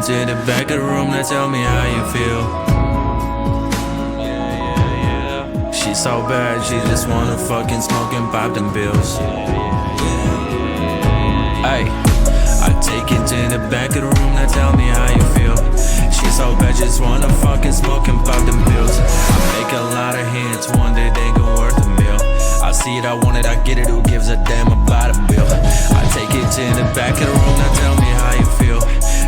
to the back of the room, now tell me how you feel. She's so bad, she just wanna fucking smoke and pop them pills. Ay, I take it to the back of the room, now tell me how you feel. She's so bad, just wanna fucking smoke and pop them pills. I make a lot of hits, one day they gon' worth a meal. I see it, I want it, I get it, who gives a damn about a bill? I take it to the back of the room, now tell me how you feel.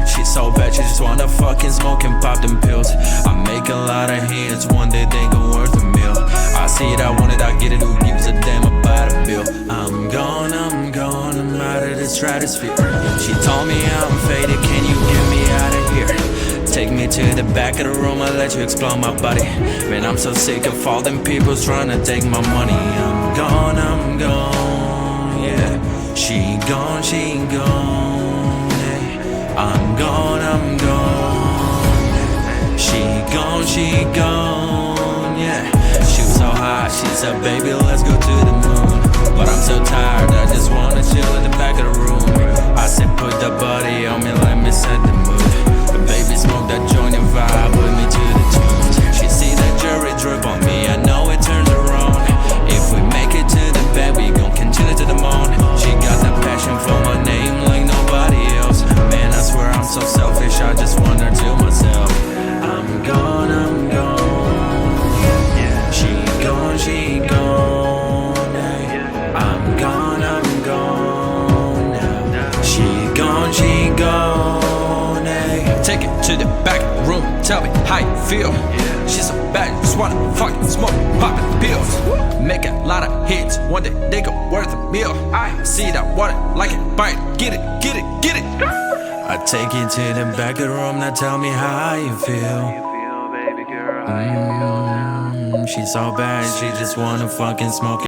She's so bad, she just wanna fucking smoke and pop them pills. I make a lot of hits, one day they gon' worth a meal. I see it, I want it, I get it, who gives a damn about a bill? I'm gone, I'm out of the stratosphere. She told me I'm faded, can you get me out of here? Take me to the back of the room, I'll let you explore my body. Man, I'm so sick of all them people trying to take my money. I'm gone, yeah. She gone, yeah. I'm gone, she gone, yeah. Shoot so high, she said, baby, let's go to the moon. But I'm so tired, I just wanna chill in the back of the room. I said, put the body on me, let me set the mood. But baby, smoke that joint and vibe with me to the tunes. She see that jury drip on me, I know it turns her on. If we make it to the bed, we gon' continue to the moon. She got that passion for my name like nobody else. Man, I swear I'm so selfish, I just want her to myself. I'm gone, she gone, hey. I'm gone now. She gone, hey. Take it to the back room, tell me how you feel. She's so bad, just wanna fucking smoke, poppin' pills. Make a lot of hits, one day they go worth a meal. I see that water, like it, buy it, get it. I take it to the back of the room, now tell me how you feel. She's so bad, she just wanna fucking smoke it.